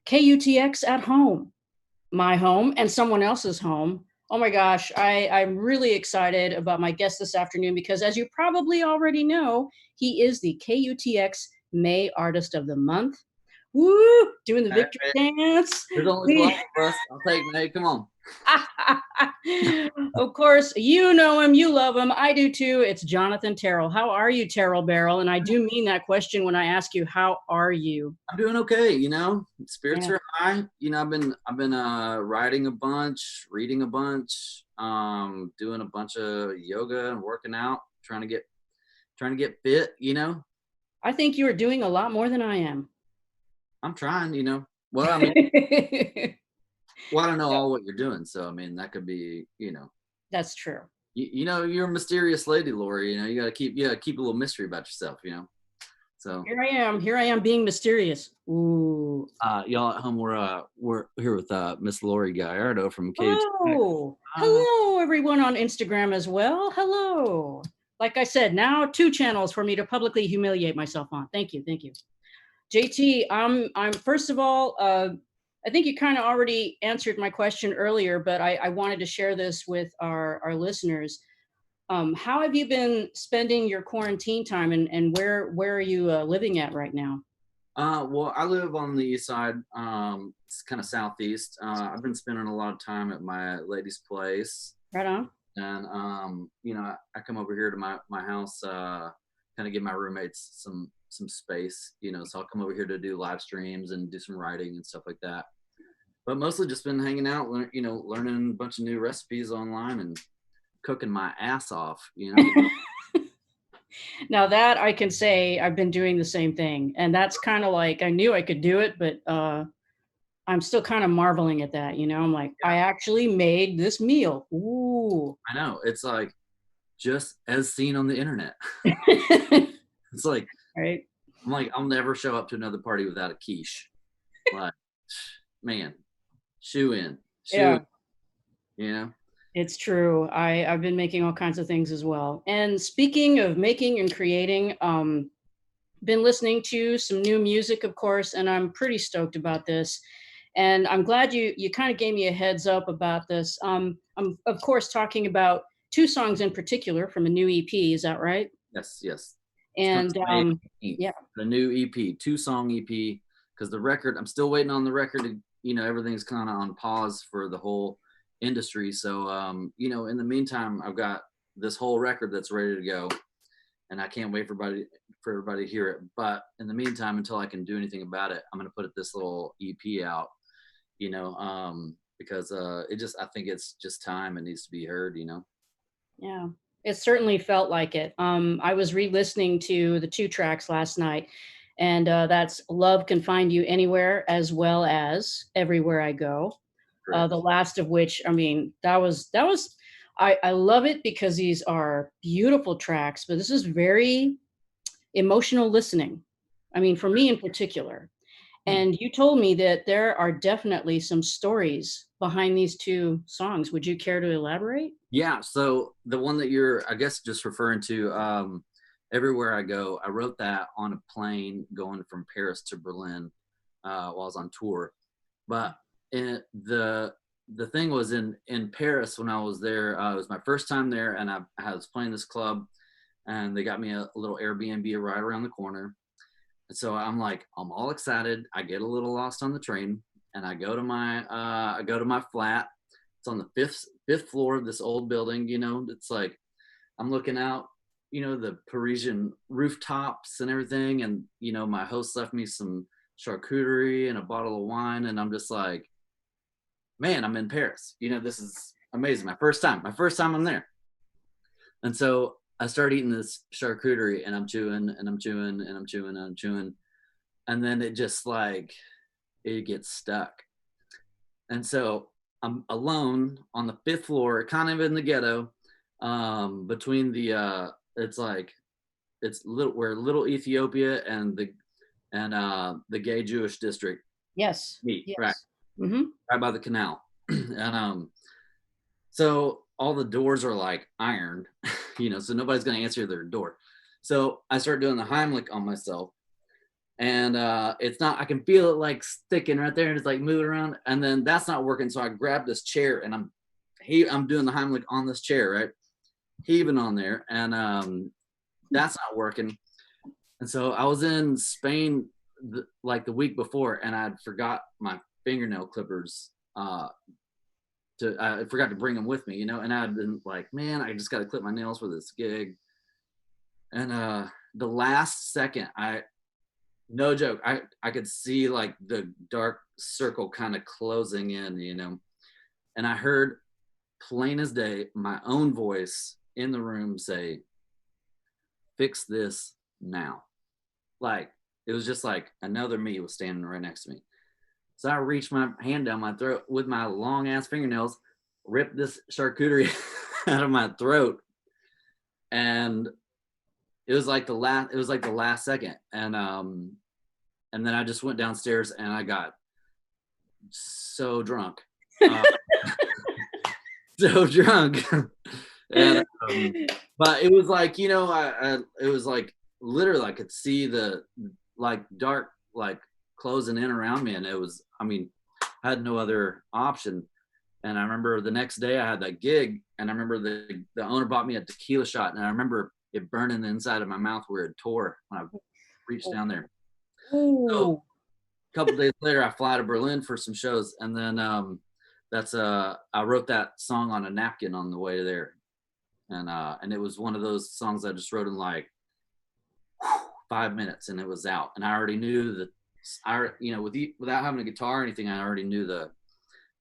KUTX at home, my home and someone else's home. Oh my gosh, I'm really excited about my guest this afternoon because, as you probably already know, he is the KUTX May Artist of the Month. Woo! Doing the Hey, victory dance. there's only 12 of us. I'll take it. Hey, come on. Of course, you know him, you love him. I do too. It's Jonathan Terrell. How are you, Terrell Barrel? And I do mean that question when I ask you, how are you? I'm doing okay. Spirits Yeah. are high. I've been writing a bunch, reading a bunch, doing a bunch of yoga and working out, trying to get fit. I think you are doing a lot more than I am. I'm trying. Well, well, I don't know all what you're doing, so that could be. That's true. You're a mysterious lady, Laurie. You gotta keep a little mystery about yourself. So Here I am. Here I am being mysterious. Ooh. y'all at home, we're here with Miss Laurie Gallardo from KUTX. Hello. Hello, everyone on Instagram as well. Hello. Like I said, now 2 channels for me to publicly humiliate myself on. Thank you. Thank you. JT, I'm first of all, I think you kind of already answered my question earlier, but I wanted to share this with our listeners. How have you been spending your quarantine time, and where are you living at right now? Well, I live on the east side. It's kind of southeast. I've been spending a lot of time at my lady's place, Right on. and I come over here to my house, kind of give my roommates some space. So I'll come over here to do live streams and do some writing and stuff like that. But mostly just been hanging out, learning a bunch of new recipes online and cooking my ass off. Now that I can say I've been doing the same thing, and that's kind of like I knew I could do it, but I'm still kind of marveling at that. I'm like, I actually made this meal. Ooh. I know, it's like just as seen on the internet. It's like, Right. I'm like, I'll never show up to another party without a quiche. Like, man, shoe in, shoe Yeah. in, you know? It's true. I've been making all kinds of things as well. And speaking of making and creating, been listening to some new music, of course, and I'm pretty stoked about this. And I'm glad you kind of gave me a heads up about this. I'm of course talking about 2 songs in particular from a new EP. Is that right? Yes, yes. It's coming And May 18th. yeah. The new EP, 2-song EP, because the record, I'm still waiting on the record. Everything's kind of on pause for the whole industry. So, in the meantime, I've got this whole record that's ready to go, and I can't wait for everybody to hear it. But in the meantime, until I can do anything about it, I'm going to put this little EP out, because I think it's just time. It needs to be heard. Yeah, it certainly felt like it. I was re-listening to the 2 tracks last night, and that's "Love Can Find You Anywhere" as well as "Everywhere I Go." Correct. The last of which, I mean, that was. I love it because these are beautiful tracks, but this is very emotional listening. I mean, for me in particular. Hmm. And you told me that there are definitely some stories behind these 2 songs. Would you care to elaborate? Yeah, so the one that you're, I guess, just referring to, Everywhere I Go, I wrote that on a plane going from Paris to Berlin, while I was on tour. But the thing was, in Paris when I was there, it was my first time there, and I was playing this club, and they got me a little Airbnb right around the corner. And so I'm all excited. I get a little lost on the train, and I go to my flat. It's on the fifth floor of this old building. It's like I'm looking out, the Parisian rooftops and everything. And my host left me some charcuterie and a bottle of wine, and I'm just like, man, I'm in Paris. This is amazing. My first time I'm there. And so I start eating this charcuterie, and I'm chewing and I'm chewing and I'm chewing and I'm chewing. And then it just it gets stuck. And so I'm alone on the 5th floor, kind of in the ghetto, between where Little Ethiopia and the gay Jewish district Yes. meet, right, Yes. Mm-hmm. right by the canal. And so all the doors are ironed, so nobody's gonna answer their door. So I start doing the Heimlich on myself, and it's not, I can feel it like sticking right there, and it's like moving around, and then that's not working. So I grabbed this chair, and I'm doing the Heimlich on this chair, right? Heaving on there, and that's not working. And so I was in Spain like the week before, and I'd forgot my fingernail clippers. I forgot to bring them with me, you know, and I'd been like, man, I just got to clip my nails for this gig. And the last second, no joke, I could see like the dark circle kind of closing in, you know, and I heard plain as day my own voice in the room say, fix this now. Like, it was just like another me was standing right next to me. So I reached my hand down my throat with my long ass fingernails, ripped this charcuterie out of my throat, and it was like the last second. And then I just went downstairs and I got so drunk. So drunk. And but it was like, you know, it was like literally I could see the like dark like closing in around me, and it was, I mean, I had no other option. And I remember the next day I had that gig, and I remember the owner bought me a tequila shot, and I remember it burning the inside of my mouth where it tore when I reached down there. So a couple days later I fly to Berlin for some shows, and then I wrote that song on a napkin on the way there. And it was one of those songs I just wrote in like 5 minutes, and it was out. And I already knew that you know, without having a guitar or anything, I already knew the,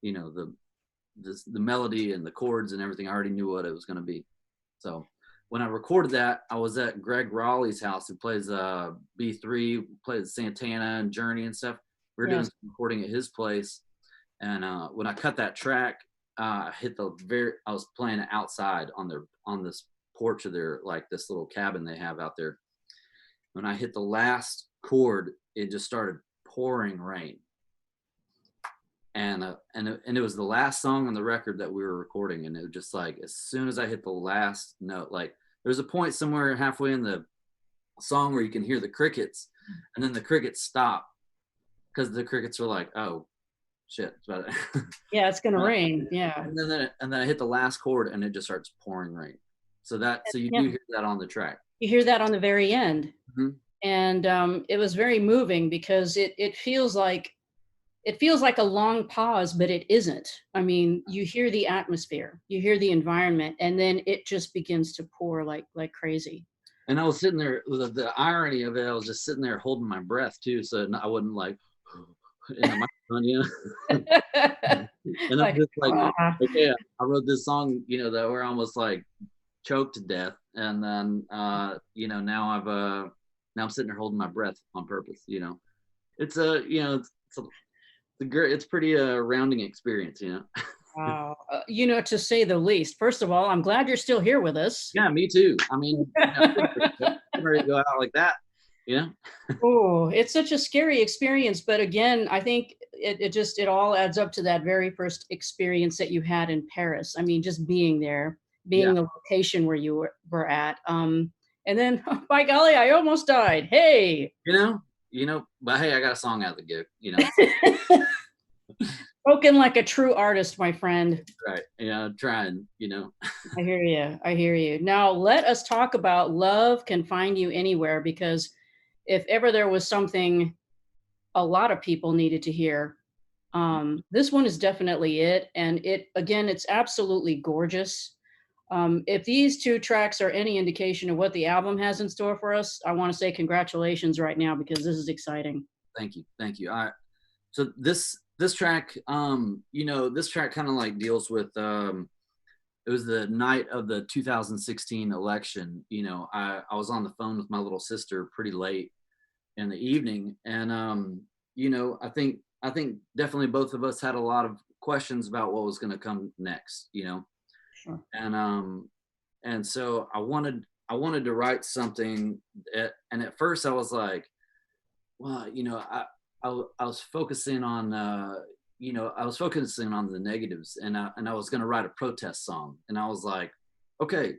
you know, the melody and the chords and everything. I already knew what it was going to be. So when I recorded that, I was at Greg Raleigh's house, who plays B3, plays Santana and Journey and stuff. We were doing some recording at his place. And when I cut that track, I was playing it outside on this porch of their, like this little cabin they have out there. When I hit the last chord, it just started pouring rain. And it was the last song on the record that we were recording. And it was just like, as soon as I hit the last note, like there's a point somewhere halfway in the song where you can hear the crickets, and then the crickets stop because the crickets are like, oh shit, it's about it. Yeah, it's gonna rain. Yeah. And then I hit the last chord, and it just starts pouring rain. So you do hear that on the track. You hear that on the very end. Mm-hmm. And it was very moving because it feels like a long pause, but it isn't. I mean, you hear the atmosphere, you hear the environment, and then it just begins to pour like crazy. And I was sitting there, the irony of it, I was just sitting there holding my breath too, so I wouldn't like in the microphone, you know. And I'm just like, okay, I wrote this song, you know, that we're almost like choked to death, and then you know, now I'm sitting there holding my breath on purpose, you know. It's you know, it's pretty rounding experience, you know. Wow. You know, to say the least. First of all, I'm glad you're still here with us. Yeah, me too. I mean, I'm ready to go out like that, you know. Oh, it's such a scary experience, but again, I think it all adds up to that very first experience that you had in Paris. I mean, just being there, being the location where you were at. And then, by golly, I almost died. Hey. You know, but hey, I got a song out of the gig, you know. Spoken like a true artist, my friend. Right. Yeah, trying, you know. I hear you. I hear you. Now, let us talk about Love Can Find You Anywhere, because if ever there was something a lot of people needed to hear, this one is definitely it. And it's absolutely gorgeous. If these two tracks are any indication of what the album has in store for us, I want to say congratulations right now, because this is exciting. Thank you. So this track, you know, this track kind of like deals with, it was the night of the 2016 election. You know, I was on the phone with my little sister pretty late in the evening, and you know, I think definitely both of us had a lot of questions about what was going to come next, you know. Sure. And so I wanted to write something, and at first I was like, well, you know, I was focusing on you know, I was focusing on the negatives, and I was going to write a protest song, and I was like, okay,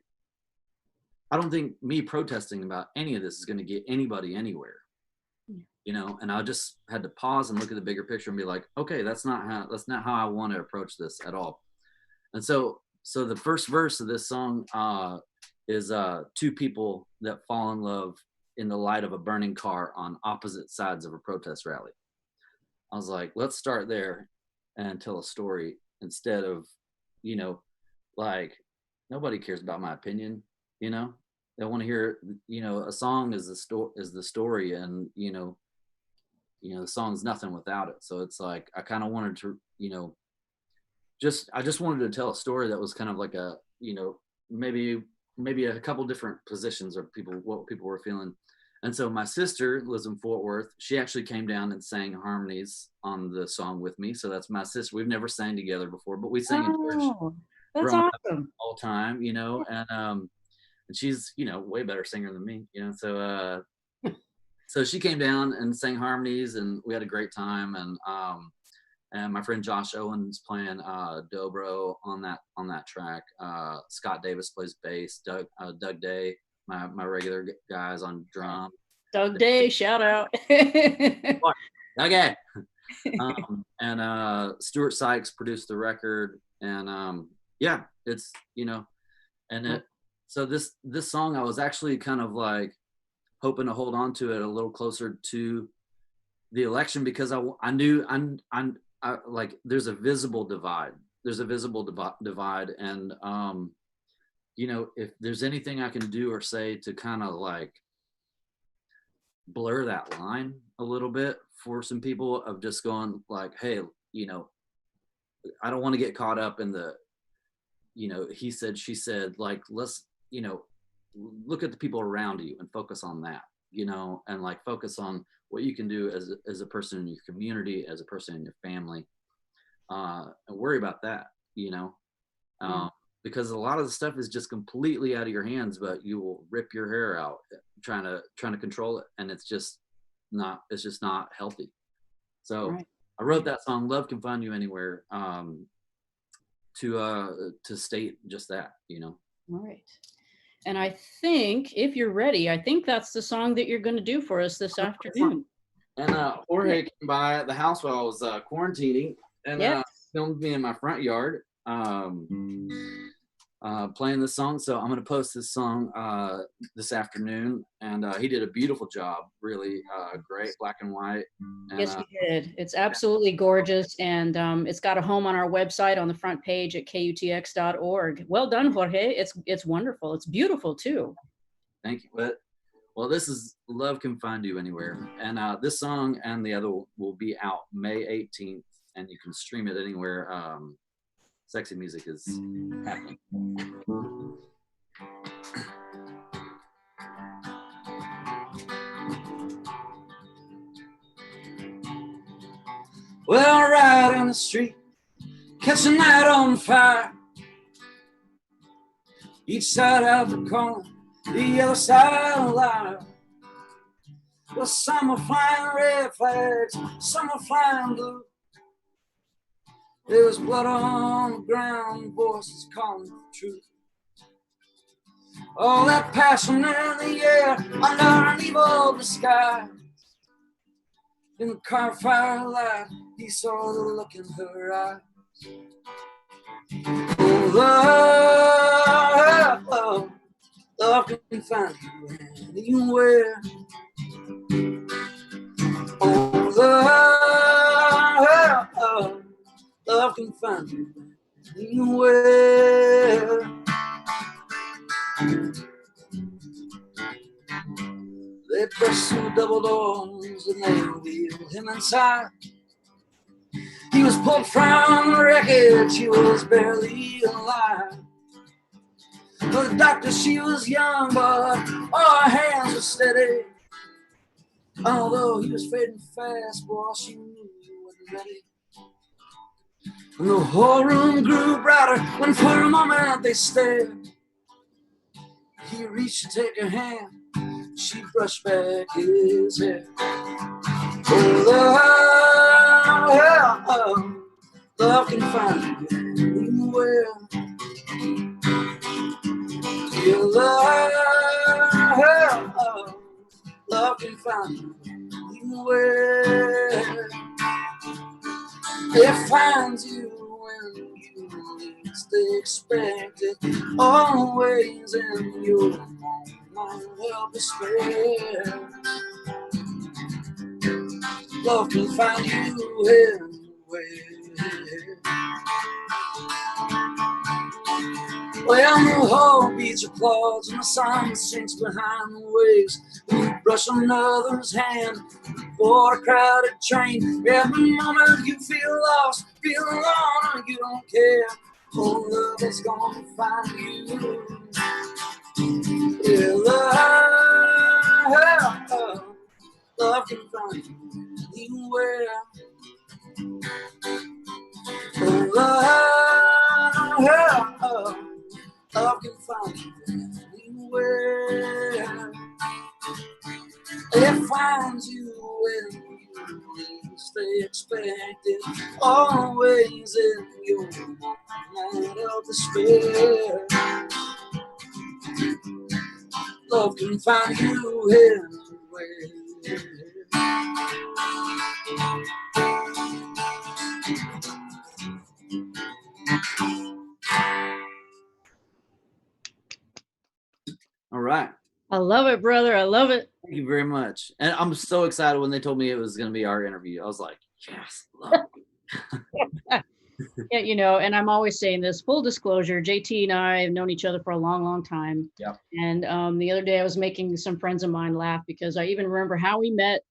I don't think me protesting about any of this is going to get anybody anywhere. Yeah. you know, and I just had to pause and look at the bigger picture and be like, okay, that's not how I want to approach this at all. And so the first verse of this song is two people that fall in love in the light of a burning car on opposite sides of a protest rally. I was like, let's start there and tell a story instead of, you know, like, nobody cares about my opinion, you know. They want to hear, you know, a song is the story, and the song's nothing without it. So it's like I kind of wanted to, you know, I just wanted to tell a story that was kind of like a, you know, maybe a couple different positions of what people were feeling. And so my sister lives in Fort Worth. She actually came down and sang harmonies on the song with me. So that's my sister. We've never sang together before, but we sang in church Oh, that's growing up awesome. all the time, you know, and she's, you know, way better singer than me, you know. So she came down and sang harmonies, and we had a great time. And my friend Josh Owens playing dobro on that track. Scott Davis plays bass. Doug Day, my regular guys on drum. Doug Day, shout out. Okay. And Stuart Sykes produced the record, and yeah, it's, you know, and so this song I was actually kind of like hoping to hold on to it a little closer to the election, because I knew like there's a visible divide. And you know, if there's anything I can do or say to kind of like blur that line a little bit for some people, of just going like, hey, you know, I don't want to get caught up in the, you know, he said, she said, like, let's, you know, look at the people around you and focus on that, you know, and like focus on what you can do as a person in your community, as a person in your family, and worry about that, you know. Because a lot of the stuff is just completely out of your hands, but you will rip your hair out trying to control it, and it's just not healthy. So I wrote that song, Love Can Find You Anywhere, to state just that, you know. All right. And I think if you're ready, I think that's the song that you're going to do for us this afternoon. And Jorge came by the house while I was quarantining, and filmed me in my front yard playing this song. So I'm going to post this song this afternoon, and he did a beautiful job, really great, black and white. And, yes, he did. It's absolutely gorgeous, and it's got a home on our website on the front page at KUTX.org. Well done, Jorge. It's wonderful. It's beautiful too. Thank you. Well, this is Love Can Find You Anywhere, and this song and the other will be out May 18th, and you can stream it anywhere. Sexy music is happening. Well, right on the street, catch a night on fire. Each side of the corner, the other side alive. Well, some are flying red flags, some are flying blue. There was blood on the ground, voices calling the truth. All that passion in the air, under an evil disguise. In the car firelight, he saw the look in her eyes. Oh, love, love can find you anywhere. Oh, love can find you anywhere. They burst through double doors and they wheeled him inside. He was pulled from the wreckage, he was barely alive. The doctor, she was young, but all her hands were steady. Although he was fading fast, boy, she knew he wasn't ready. And the whole room grew brighter when for a moment they stared. He reached to take her hand, she brushed back his hair. Oh, love can find you anywhere. Yeah, love can find you anywhere. It finds you when you least expect it, always in your moment of despair. Love can find you anywhere. When the whole beats are clouds and the sun sinks behind the waves, you brush another's hand for a crowded train. Every moment you feel lost, feel alone, and you don't care. Oh, love is gonna find you. Yeah, love can find you anywhere. Oh, love can find you anywhere. It finds you when you least expect it, always in your moment of despair. Love can find you anywhere. All right. I love it, brother. I love it. Thank you very much. And I'm so excited when they told me it was going to be our interview. I was like, yes, love it. Yeah, you know, and I'm always saying this, full disclosure, JT and I have known each other for a long, long time. Yeah. And the other day I was making some friends of mine laugh because I even remember how we met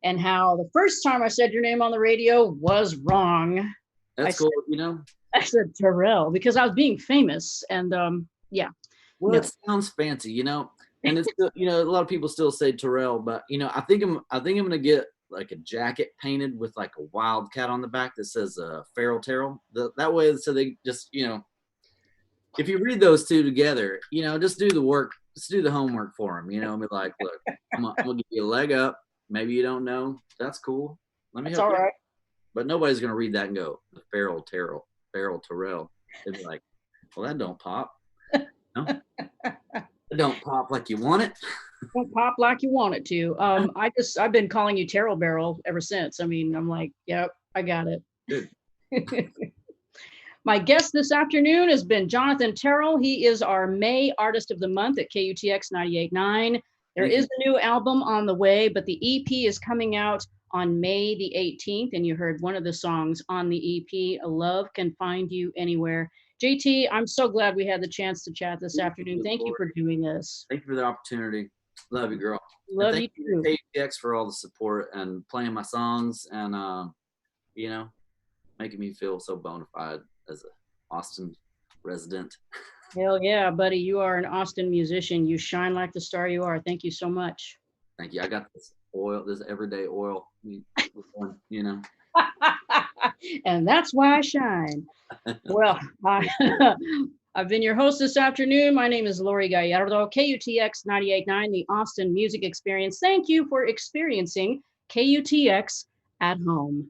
and how the first time I said your name on the radio was wrong. That's cool, you know? I said Terrell because I was being famous. And yeah. Well, No. it sounds fancy, you know? And it's still, you know, a lot of people still say Terrell, but you know, I think I'm gonna get like a jacket painted with like a wildcat on the back that says Feral Terrell. That way, so they just, you know, if you read those two together, you know, just do the work, just do the homework for them, you know, and be like, look, I'm gonna give you a leg up. Maybe you don't know. That's cool. Let me That's help all you. right. But nobody's gonna read that and go, the Feral Terrell. They'd be like, well, that don't pop. No? It don't pop like you want it. Don't pop like you want it to. I've been calling you Terrell Barrel ever since. I mean, I'm like, yep, I got it. Good. My guest this afternoon has been Jonathan Terrell. He is our May Artist of the Month at KUTX 98.9. There is a new album on the way, but the EP is coming out on May the 18th, and you heard one of the songs on the EP, Love Can Find You Anywhere. JT, I'm so glad we had the chance to chat this afternoon. Thank you for doing this. Thank you for the opportunity. Love you, girl. Love you too. Thank you, KUTX, for all the support and playing my songs and, you know, making me feel so bona fide as an Austin resident. Hell yeah, buddy. You are an Austin musician. You shine like the star you are. Thank you so much. Thank you. I got this oil, this everyday oil, you know. And that's why I shine. Well, I've been your host this afternoon. My name is Laurie Gallardo, KUTX 98.9, the Austin Music Experience. Thank you for experiencing KUTX at home.